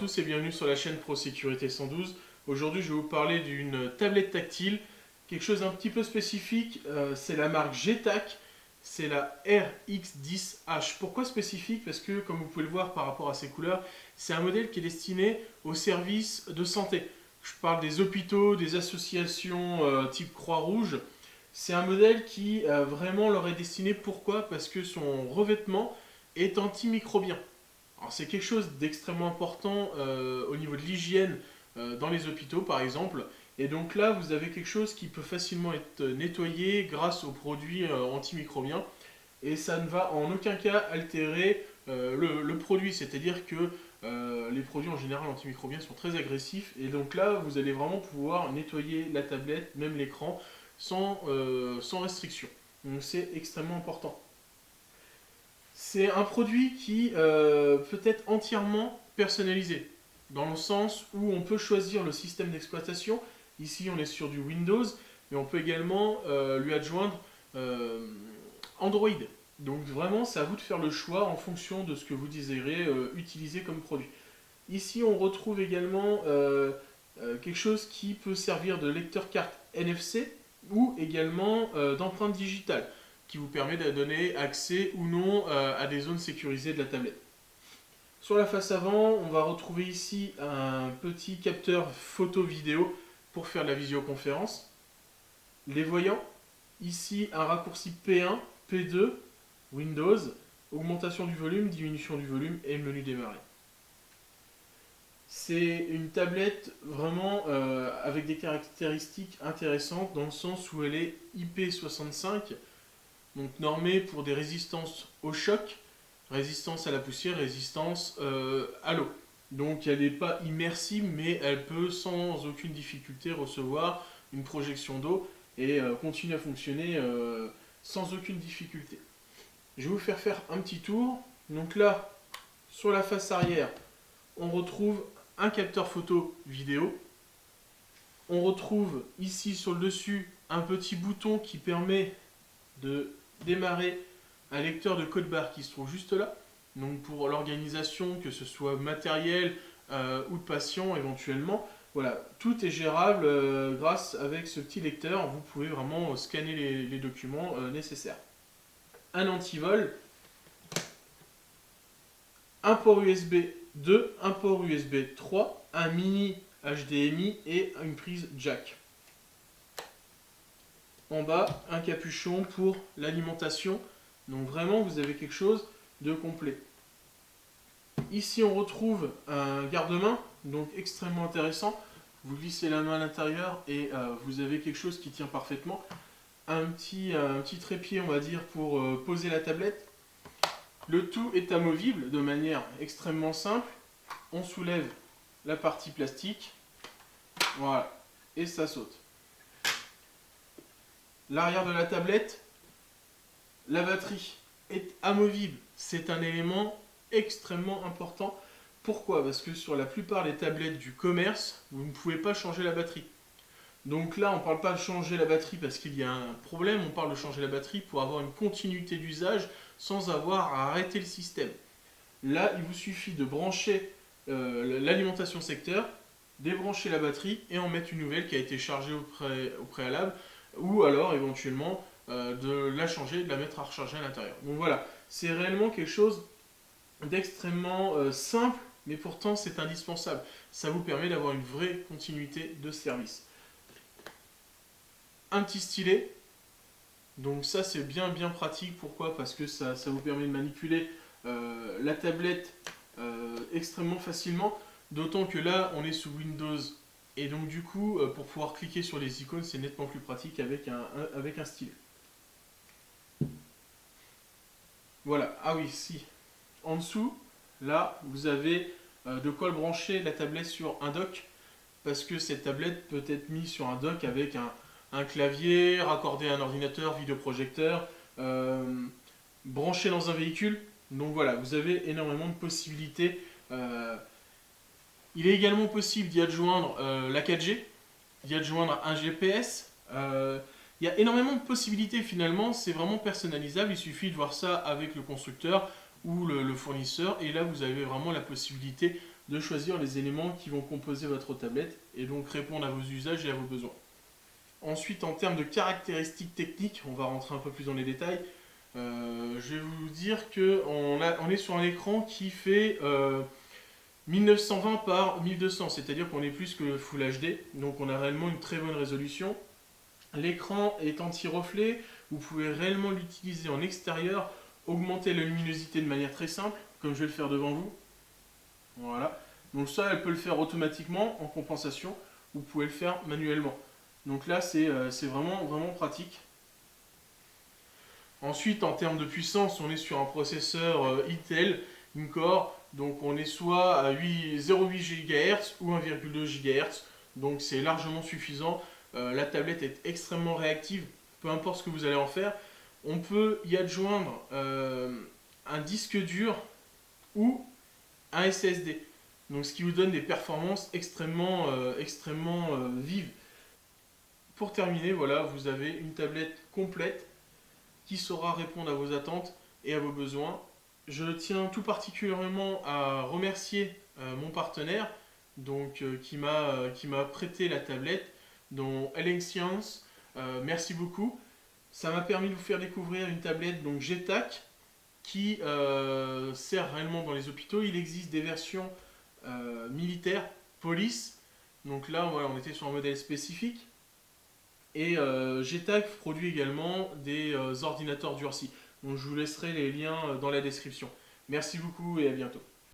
tous et bienvenue sur la chaîne Pro Sécurité 112. Aujourd'hui, je vais vous parler d'une tablette tactile, quelque chose d'un petit peu spécifique. C'est la marque Getac, c'est la RX10H. Pourquoi spécifique? Parce que, comme vous pouvez le voir par rapport à ses couleurs, c'est un modèle qui est destiné aux services de santé. Je parle des hôpitaux, des associations type Croix-Rouge. C'est un modèle qui vraiment leur est destiné. Pourquoi? Parce que son revêtement est antimicrobien. Alors c'est quelque chose d'extrêmement important au niveau de l'hygiène dans les hôpitaux par exemple. Et donc là vous avez quelque chose qui peut facilement être nettoyé grâce aux produits antimicrobiens. Et ça ne va en aucun cas altérer le produit. C'est-à-dire que les produits en général antimicrobiens sont très agressifs. Et donc là vous allez vraiment pouvoir nettoyer la tablette, même l'écran, sans restriction. Donc c'est extrêmement important. C'est un produit qui peut être entièrement personnalisé, dans le sens où on peut choisir le système d'exploitation. Ici, on est sur du Windows, mais on peut également lui adjoindre Android. Donc vraiment, c'est à vous de faire le choix en fonction de ce que vous désirez utiliser comme produit. Ici, on retrouve également quelque chose qui peut servir de lecteur carte NFC ou également d'empreinte digitale, qui vous permet de donner accès ou non à des zones sécurisées de la tablette. Sur la face avant, on va retrouver ici un petit capteur photo-vidéo pour faire de la visioconférence. Les voyants, ici un raccourci P1, P2, Windows, augmentation du volume, diminution du volume et menu démarrer. C'est une tablette vraiment avec des caractéristiques intéressantes dans le sens où elle est IP65, donc normée pour des résistances au choc, résistance à la poussière, résistance à l'eau. Donc elle n'est pas immersive, mais elle peut sans aucune difficulté recevoir une projection d'eau et continuer à fonctionner sans aucune difficulté. Je vais vous faire un petit tour. Donc là, sur la face arrière, on retrouve un capteur photo vidéo. On retrouve ici sur le dessus un petit bouton qui permet de démarrer un lecteur de code barre qui se trouve juste là. Donc pour l'organisation, que ce soit matériel ou de patient éventuellement, voilà, tout est gérable grâce avec ce petit lecteur. Vous pouvez vraiment scanner les documents nécessaires. Un antivol, un port USB 2, un port USB 3, un mini HDMI et une prise jack. En bas, un capuchon pour l'alimentation. Donc vraiment, vous avez quelque chose de complet. Ici, on retrouve un garde-main, donc extrêmement intéressant. Vous glissez la main à l'intérieur et vous avez quelque chose qui tient parfaitement. Un petit trépied, on va dire, pour poser la tablette. Le tout est amovible de manière extrêmement simple. On soulève la partie plastique. Voilà. Et ça saute. L'arrière de la tablette, la batterie est amovible. C'est un élément extrêmement important. Pourquoi? Parce que sur la plupart des tablettes du commerce, vous ne pouvez pas changer la batterie. Donc là, on ne parle pas de changer la batterie parce qu'il y a un problème, on parle de changer la batterie pour avoir une continuité d'usage sans avoir à arrêter le système. Là, il vous suffit de brancher l'alimentation secteur, débrancher la batterie et en mettre une nouvelle qui a été chargée au préalable, ou alors éventuellement de la changer et de la mettre à recharger à l'intérieur. Donc voilà, c'est réellement quelque chose d'extrêmement simple, mais pourtant c'est indispensable. Ça vous permet d'avoir une vraie continuité de service. Un petit stylet, donc ça c'est bien pratique. Pourquoi? Parce que ça vous permet de manipuler la tablette extrêmement facilement, d'autant que là on est sous Windows et donc du coup pour pouvoir cliquer sur les icônes c'est nettement plus pratique avec un stylet. Voilà, ah oui, si. En dessous, là vous avez de quoi brancher la tablette sur un dock, parce que cette tablette peut être mise sur un dock avec un clavier, raccordé à un ordinateur, vidéoprojecteur, branché dans un véhicule. Donc voilà, vous avez énormément de possibilités. Il est également possible d'y adjoindre la 4G, d'y adjoindre un GPS. Il y a énormément de possibilités finalement, c'est vraiment personnalisable. Il suffit de voir ça avec le constructeur ou le fournisseur. Et là, vous avez vraiment la possibilité de choisir les éléments qui vont composer votre tablette et donc répondre à vos usages et à vos besoins. Ensuite, en termes de caractéristiques techniques, on va rentrer un peu plus dans les détails. Je vais vous dire qu'on est sur un écran qui fait 1920 par 1200, c'est-à-dire qu'on est plus que Full HD, donc on a réellement une très bonne résolution. L'écran est anti-reflet, vous pouvez réellement l'utiliser en extérieur, augmenter la luminosité de manière très simple, comme je vais le faire devant vous. Voilà. Donc ça, elle peut le faire automatiquement en compensation, vous pouvez le faire manuellement. Donc là, c'est vraiment, vraiment pratique. Ensuite, en termes de puissance, on est sur un processeur Intel, Core, donc on est soit à 0,8 GHz ou 1,2 GHz, donc c'est largement suffisant. La tablette est extrêmement réactive, peu importe ce que vous allez en faire. On peut y adjoindre un disque dur ou un SSD, donc ce qui vous donne des performances extrêmement vives. Pour terminer, voilà, vous avez une tablette complète qui saura répondre à vos attentes et à vos besoins. Je tiens tout particulièrement à remercier mon partenaire qui m'a prêté la tablette, dont Ellen Science. Merci beaucoup. Ça m'a permis de vous faire découvrir une tablette GTAC qui sert réellement dans les hôpitaux. Il existe des versions militaires, police. Donc là, voilà, on était sur un modèle spécifique. Et GTAC produit également des ordinateurs durcis. Donc je vous laisserai les liens dans la description. Merci beaucoup et à bientôt.